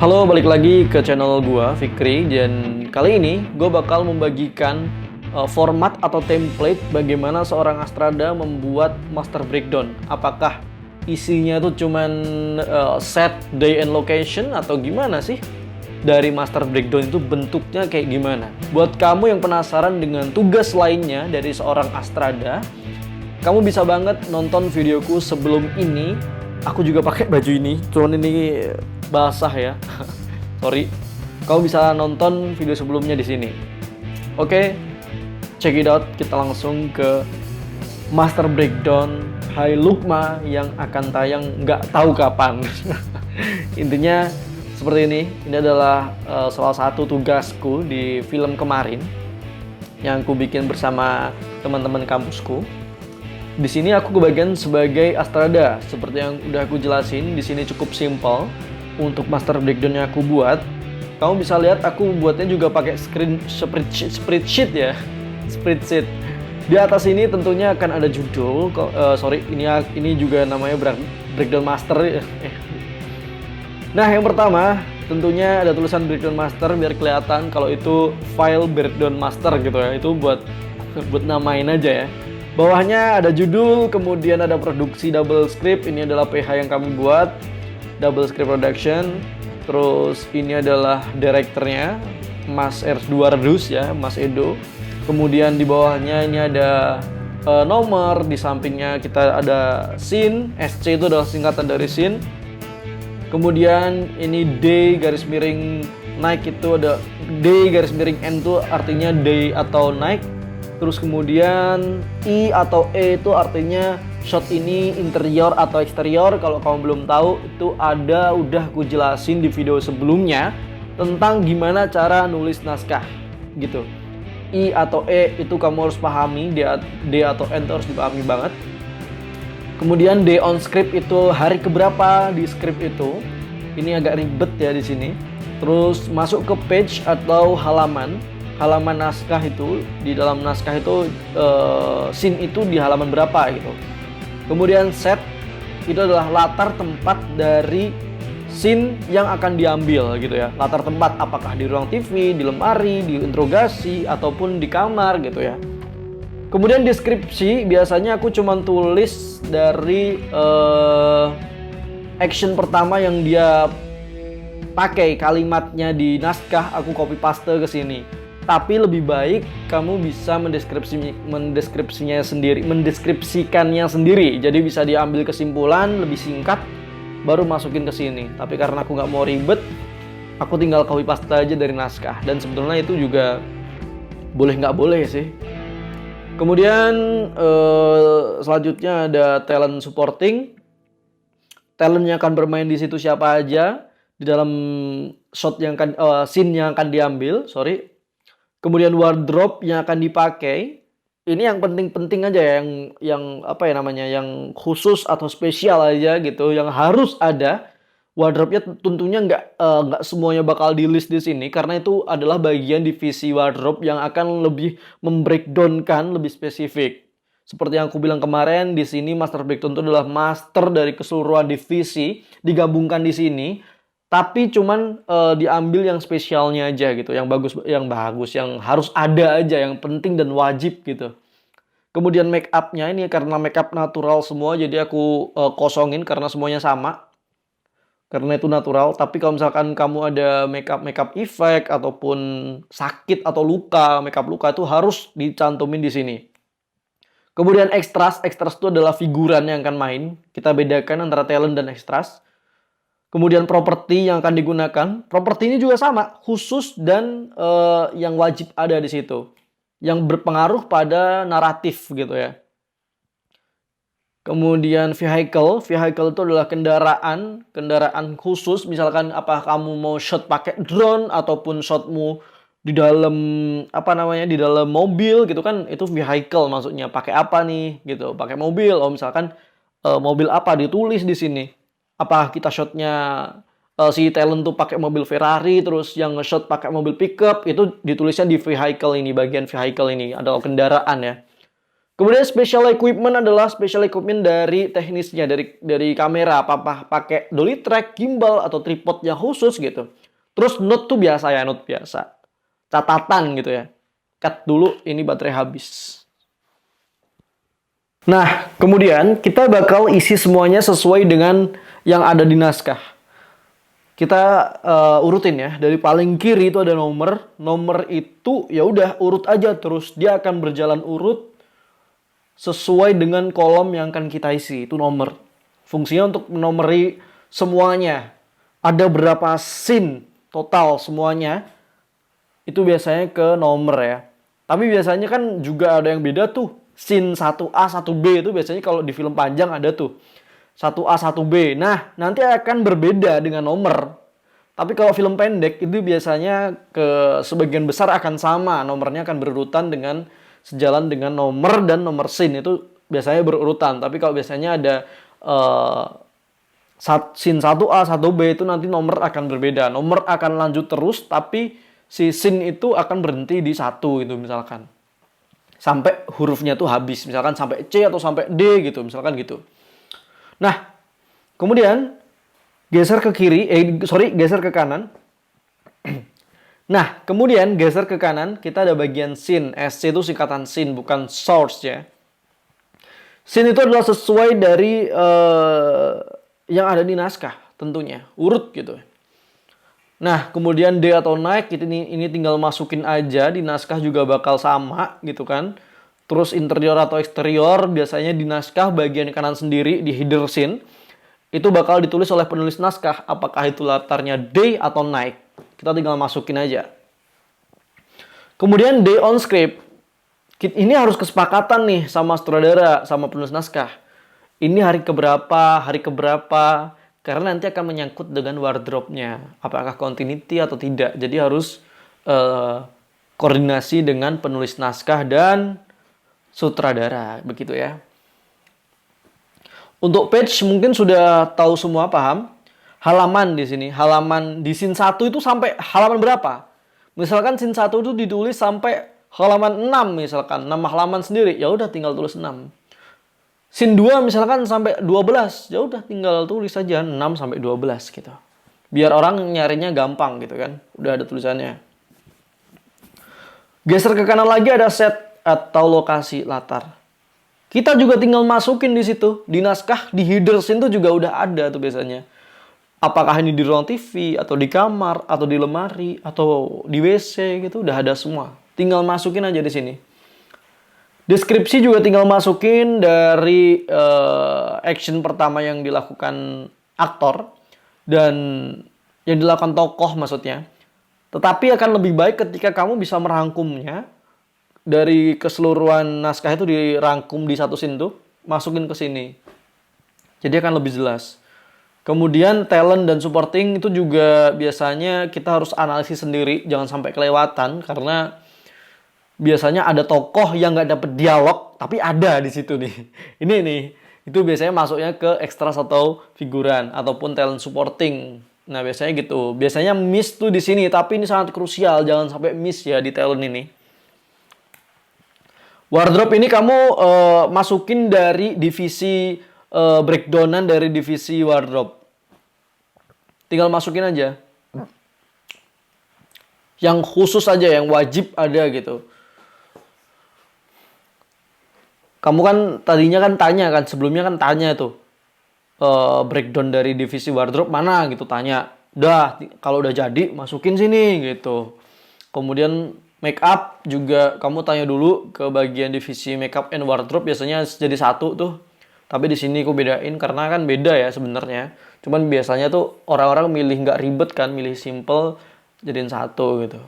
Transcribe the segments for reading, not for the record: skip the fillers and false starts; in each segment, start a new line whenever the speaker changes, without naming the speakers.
Halo, balik lagi ke channel gua, Fikri, dan kali ini gue bakal membagikan format atau template bagaimana seorang Astrada membuat master breakdown. Apakah isinya tuh cuman set, day, and location atau gimana sih? Dari master breakdown itu bentuknya kayak gimana? Buat kamu yang penasaran dengan tugas lainnya dari seorang Astrada, kamu bisa banget nonton videoku sebelum ini. Aku juga pakai baju ini, cuman ini basah ya. Sorry. Kamu bisa nonton video sebelumnya di sini. Oke, check it out. Kita langsung ke Master Breakdown Hai Lukma yang akan tayang nggak tahu kapan. Intinya seperti ini. Ini adalah salah satu tugasku di film kemarin yang aku bikin bersama teman-teman kampusku. Di sini aku kebagian sebagai Astrada. Seperti yang udah aku jelasin, di sini cukup simple. Untuk master breakdown yang aku buat, kamu bisa lihat aku buatnya juga pakai spreadsheet ya. Spreadsheet. Di atas ini tentunya akan ada judul. Ini juga namanya breakdown master. Nah, yang pertama tentunya ada tulisan breakdown master biar kelihatan kalau itu file breakdown master gitu ya. Itu buat namain aja ya. Bawahnya ada judul, kemudian ada produksi double script. Ini adalah PH yang kami buat, double script production. Terus ini adalah direkturnya, Mas R2 ya, Mas Edo. Kemudian di bawahnya ini ada nomor, di sampingnya kita ada scene. SC itu adalah singkatan dari scene. Kemudian ini D garis miring naik, itu ada D garis miring N itu artinya day atau naik. Terus kemudian I atau E itu artinya shot ini interior atau eksterior. Kalau kamu belum tahu, itu udah aku jelasin di video sebelumnya tentang gimana cara nulis naskah gitu. I atau E itu kamu harus pahami, D atau N itu harus dipahami banget. Kemudian D on script itu hari keberapa di script itu. Ini agak ribet ya di sini. Terus masuk ke page atau halaman naskah itu, di dalam naskah itu scene itu di halaman berapa gitu. Kemudian set itu adalah latar tempat dari scene yang akan diambil gitu ya. Latar tempat apakah di ruang TV, di lemari, di interogasi ataupun di kamar gitu ya. Kemudian deskripsi biasanya aku cuma tulis dari action pertama yang dia pakai kalimatnya di naskah, aku copy paste ke sini. Tapi lebih baik kamu bisa mendeskripsikannya sendiri. Jadi bisa diambil kesimpulan lebih singkat, baru masukin ke sini. Tapi karena aku nggak mau ribet, aku tinggal copy paste aja dari naskah. Dan sebetulnya itu juga boleh nggak boleh sih. Kemudian selanjutnya ada talent supporting. Talent yang akan bermain di situ siapa aja di dalam scene yang akan diambil. Kemudian wardrobe yang akan dipakai. Ini yang penting-penting aja ya, yang apa ya namanya, yang khusus atau spesial aja gitu, yang harus ada. Wardrobe-nya tentunya nggak semuanya bakal di list di sini karena itu adalah bagian divisi wardrobe yang akan lebih membreakdown-kan lebih spesifik. Seperti yang aku bilang kemarin, di sini master breakdown itu adalah master dari keseluruhan divisi digabungkan di sini. Tapi cuman diambil yang spesialnya aja gitu, yang bagus, yang harus ada aja, yang penting dan wajib gitu. Kemudian make up-nya ini karena make up natural semua, jadi aku kosongin karena semuanya sama. Karena itu natural. Tapi kalau misalkan kamu ada make up effect ataupun sakit atau luka, make up luka itu harus dicantumin di sini. Kemudian extras itu adalah figuran yang akan main. Kita bedakan antara talent dan extras. Kemudian properti yang akan digunakan. Properti ini juga sama, khusus dan yang wajib ada di situ. Yang berpengaruh pada naratif gitu ya. Kemudian vehicle itu adalah kendaraan khusus. Misalkan apa kamu mau shot pakai drone ataupun shotmu di dalam di dalam mobil gitu kan, itu vehicle maksudnya. Pakai apa nih gitu? Pakai mobil. Oh misalkan mobil apa ditulis di sini. Apa kita shotnya si talent tuh pakai mobil Ferrari, terus yang nge-shot pakai mobil pickup, itu ditulisnya di vehicle ini, bagian vehicle ini adalah kendaraan ya. Kemudian special equipment adalah special equipment dari teknisnya, dari kamera, apa pakai dolly track, gimbal atau tripod yang khusus gitu. Terus note tuh biasa ya, note biasa. Catatan gitu ya. Cut dulu, ini baterai habis. Nah, kemudian kita bakal isi semuanya sesuai dengan yang ada di naskah. Kita urutin ya, dari paling kiri itu ada nomor. Nomor itu ya udah urut aja terus, dia akan berjalan urut sesuai dengan kolom yang akan kita isi, itu nomor. Fungsinya untuk menomori semuanya. Ada berapa scene total semuanya, itu biasanya ke nomor ya. Tapi biasanya kan juga ada yang beda tuh. Scene 1A, 1B itu biasanya kalau di film panjang ada tuh. 1A, 1B. Nah, nanti akan berbeda dengan nomor. Tapi kalau film pendek itu biasanya ke sebagian besar akan sama. Nomornya akan berurutan dengan sejalan dengan nomor dan nomor scene itu biasanya berurutan. Tapi kalau biasanya ada scene 1A, 1B itu nanti nomor akan berbeda. Nomor akan lanjut terus tapi si scene itu akan berhenti di 1 gitu misalkan. Sampai hurufnya tuh habis. Misalkan sampai C atau sampai D gitu. Misalkan gitu. Nah, kemudian geser ke kiri, geser ke kanan. Nah, kemudian geser ke kanan, kita ada bagian scene. SC itu singkatan scene, bukan source ya. Scene itu adalah sesuai dari yang ada di naskah, tentunya. Urut gitu. Nah, kemudian D atau naik, ini tinggal masukin aja. Di naskah juga bakal sama gitu kan. Terus interior atau eksterior, biasanya di naskah bagian kanan sendiri, di header scene. Itu bakal ditulis oleh penulis naskah. Apakah itu latarnya D atau naik. Kita tinggal masukin aja. Kemudian day on script. Ini harus kesepakatan nih sama sutradara, sama penulis naskah. Ini hari keberapa. Karena nanti akan menyangkut dengan wardrobe-nya. Apakah continuity atau tidak. Jadi harus koordinasi dengan penulis naskah dan sutradara. Begitu ya. Untuk page mungkin sudah tahu semua, paham. Halaman di sini. Halaman di scene 1 itu sampai halaman berapa? Misalkan scene 1 itu ditulis sampai halaman 6 misalkan. Nama halaman sendiri. Ya udah tinggal tulis 6. Scene 2 misalkan sampai 12. Ya udah tinggal tulis saja 6 sampai 12 gitu. Biar orang nyarinya gampang gitu kan. Udah ada tulisannya. Geser ke kanan lagi ada set atau lokasi latar. Kita juga tinggal masukin di situ. Di naskah, di header scene itu juga udah ada tuh biasanya. Apakah ini di ruang TV, atau di kamar, atau di lemari, atau di WC gitu, udah ada semua. Tinggal masukin aja di sini. Deskripsi juga tinggal masukin dari action pertama yang dilakukan aktor dan yang dilakukan tokoh maksudnya. Tetapi akan lebih baik ketika kamu bisa merangkumnya dari keseluruhan naskah itu dirangkum di satu scene tuh, masukin ke sini. Jadi akan lebih jelas. Kemudian talent dan supporting itu juga biasanya kita harus analisis sendiri, jangan sampai kelewatan karena biasanya ada tokoh yang nggak dapet dialog tapi ada di situ nih. Ini nih, itu biasanya masuknya ke extras atau figuran ataupun talent supporting. Nah biasanya gitu, biasanya miss tuh di sini tapi ini sangat krusial, jangan sampai miss ya di talent ini. Wardrobe ini kamu masukin dari divisi breakdownan dari divisi wardrobe. Tinggal masukin aja. Yang khusus aja, yang wajib ada gitu. Kamu kan tadinya kan tanya kan, sebelumnya kan tanya tuh. Breakdown dari divisi wardrobe mana gitu, tanya. Udah, kalau udah jadi masukin sini gitu. Kemudian make up juga kamu tanya dulu ke bagian divisi make up and wardrobe, biasanya jadi satu tuh. Tapi di sini aku bedain karena kan beda ya sebenarnya. Cuman biasanya tuh orang-orang milih nggak ribet kan, milih simple jadiin satu gitu.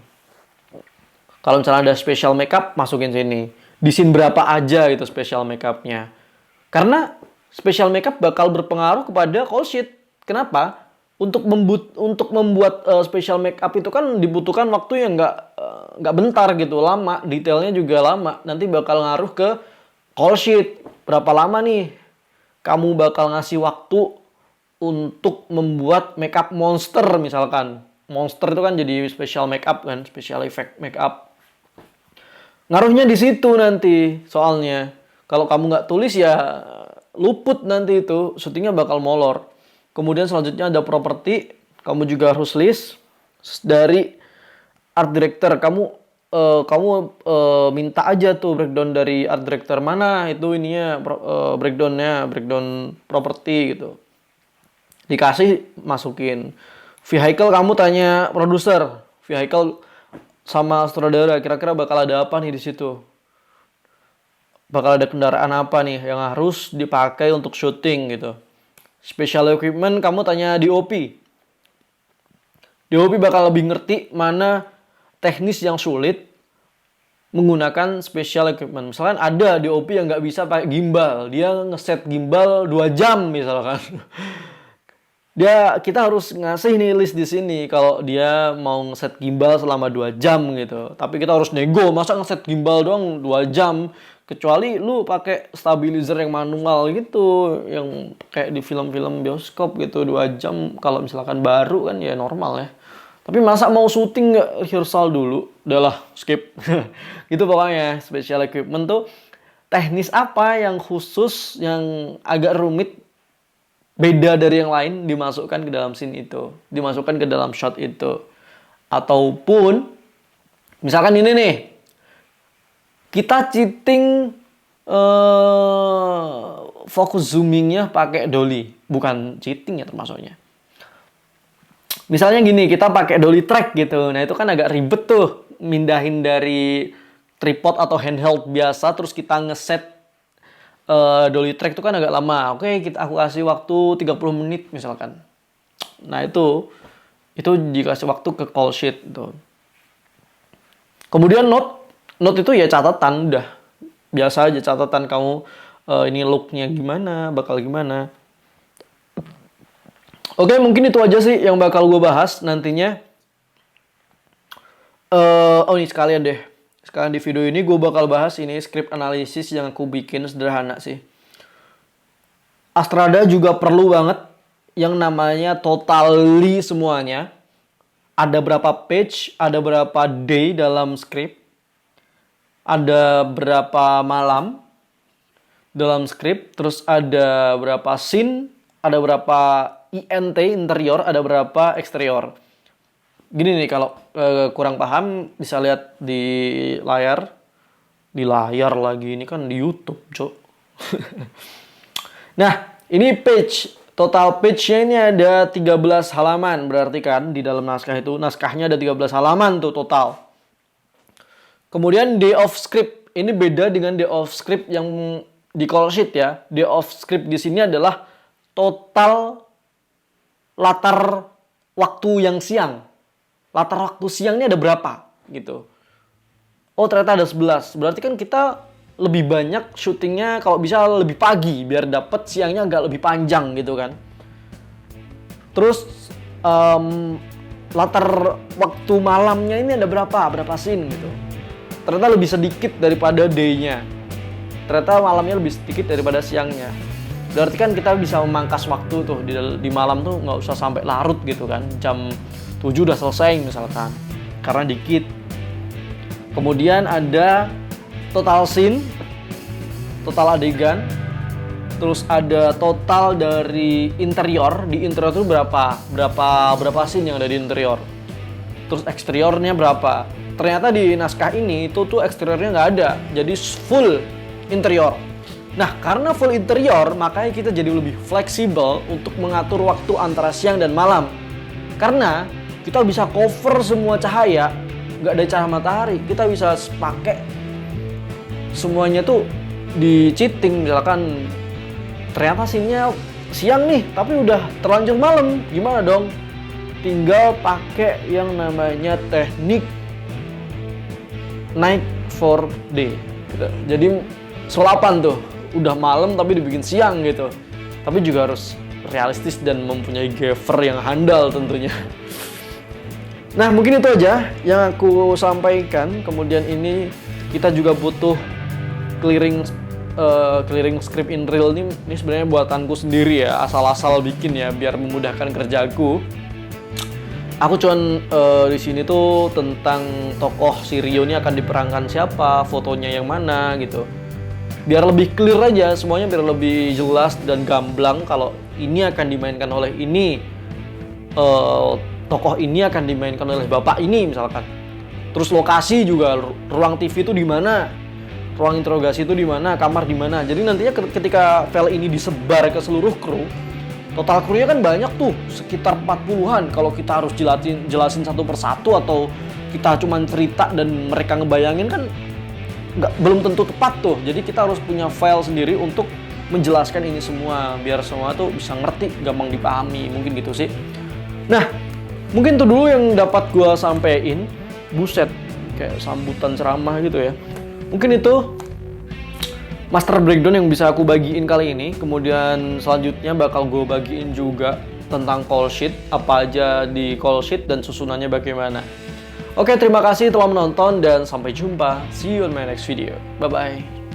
Kalau misalnya ada special makeup masukin sini. Di scene berapa aja gitu special makeupnya. Karena special makeup bakal berpengaruh kepada call sheet. Kenapa? Untuk membuat special makeup itu kan dibutuhkan waktu yang nggak bentar gitu, lama, detailnya juga lama. Nanti bakal ngaruh ke call sheet. Berapa lama nih kamu bakal ngasih waktu untuk membuat makeup monster misalkan. Monster itu kan jadi special makeup kan, special effect makeup. Ngaruhnya di situ nanti soalnya. Kalau kamu nggak tulis ya luput nanti itu, syutingnya bakal molor. Kemudian selanjutnya ada properti, kamu juga harus list dari art director. Kamu minta aja tuh breakdown dari art director, mana itu ininya breakdown properti gitu. Dikasih, masukin. Vehicle kamu tanya produser, vehicle sama sutradara kira-kira bakal ada apa nih di situ. Bakal ada kendaraan apa nih yang harus dipakai untuk syuting gitu. Special equipment kamu tanya DOP. DOP bakal lebih ngerti mana teknis yang sulit menggunakan special equipment. Misalkan ada DOP yang nggak bisa pakai gimbal, dia ngeset gimbal 2 jam misalkan. Kita harus ngasih nih list di sini kalau dia mau ngeset gimbal selama 2 jam gitu. Tapi kita harus nego, masa ngeset gimbal doang 2 jam? Kecuali lu pakai stabilizer yang manual gitu, yang kayak di film-film bioskop gitu 2 jam. Kalau misalkan baru kan ya normal ya. Tapi masa mau syuting nggak rehearsal dulu? Udahlah, skip. Gitu pokoknya. Special equipment tuh teknis apa yang khusus, yang agak rumit, beda dari yang lain, dimasukkan ke dalam scene itu, dimasukkan ke dalam shot itu. Ataupun misalkan ini nih, kita cheating fokus zoomingnya pakai dolly, bukan cheating ya termasuknya. Misalnya gini, kita pakai dolly track gitu, nah itu kan agak ribet tuh, mindahin dari tripod atau handheld biasa, terus kita ngeset dolly track itu kan agak lama. Oke, aku kasih waktu 30 menit misalkan. Nah, itu dikasih waktu ke call sheet tuh. Kemudian note itu ya catatan, udah biasa aja catatan kamu ini look-nya gimana, bakal gimana. Oke, mungkin itu aja sih yang bakal gue bahas nantinya. Ini sekalian deh. Sekarang di video ini gue bakal bahas ini script analisis yang aku bikin sederhana sih. Astrada juga perlu banget yang namanya totally semuanya. Ada berapa page, ada berapa day dalam script, ada berapa malam dalam script, terus ada berapa scene, ada berapa INT interior, ada berapa eksterior. Gini nih, kalau kurang paham bisa lihat di layar. Di layar lagi, ini kan di YouTube, cok. Nah, ini page. Total page-nya ini ada 13 halaman. Berarti kan di dalam naskah itu, naskahnya ada 13 halaman tuh total. Kemudian day of script. Ini beda dengan day of script yang di call sheet ya. Day of script di sini adalah total latar waktu yang siang. Latar waktu siangnya ada berapa gitu. Oh, ternyata ada 11. Berarti kan kita lebih banyak syutingnya kalau bisa lebih pagi biar dapet siangnya agak lebih panjang gitu kan. Terus latar waktu malamnya ini ada berapa scene gitu. Ternyata lebih sedikit daripada day-nya. Ternyata malamnya lebih sedikit daripada siangnya. Berarti kan kita bisa memangkas waktu tuh di malam tuh nggak usah sampai larut gitu kan. Jam 7 udah selesai misalkan. Karena dikit. Kemudian ada total scene, total adegan, terus ada total dari interior. Di interior itu berapa scene yang ada di interior. Terus eksteriornya berapa. Ternyata di naskah ini itu tuh eksteriornya nggak ada, jadi full interior. Nah, karena full interior, makanya kita jadi lebih fleksibel untuk mengatur waktu antara siang dan malam. Karena kita bisa cover semua cahaya, nggak ada cahaya matahari. Kita bisa pakai semuanya tuh di cheating. Misalkan ternyata scene-nya siang nih, tapi udah terlanjur malam. Gimana dong? Tinggal pakai yang namanya teknik night for day. Jadi solapan tuh, udah malam tapi dibikin siang gitu. Tapi juga harus realistis dan mempunyai gaffer yang handal tentunya. Nah, mungkin itu aja yang aku sampaikan. Kemudian ini kita juga butuh clearing script in real ini sebenarnya buatanku sendiri ya, asal-asal bikin ya biar memudahkan kerjaku. Aku cuman di sini tuh tentang tokoh si Rio ini akan diperankan siapa, fotonya yang mana gitu. biar lebih clear aja semuanya, biar lebih jelas dan gamblang kalau ini akan dimainkan oleh ini, tokoh ini akan dimainkan oleh bapak ini misalkan. Terus lokasi juga, ruang TV itu di mana, ruang interogasi itu di mana, kamar di mana. Jadi nantinya ketika file ini disebar ke seluruh kru, total krunya kan banyak tuh, sekitar 40-an. Kalau kita harus jelasin satu persatu atau kita cuma cerita dan mereka ngebayangin kan belum tentu tepat tuh. Jadi kita harus punya file sendiri untuk menjelaskan ini semua biar semua tuh bisa ngerti, gampang dipahami, mungkin gitu sih. Nah, mungkin tuh dulu yang dapat gua sampein. Buset, kayak sambutan ceramah gitu ya. Mungkin itu master breakdown yang bisa aku bagiin kali ini. Kemudian selanjutnya bakal gue bagiin juga tentang call sheet, apa aja di call sheet dan susunannya bagaimana. Oke, terima kasih telah menonton dan sampai jumpa. See you on my next video. Bye-bye.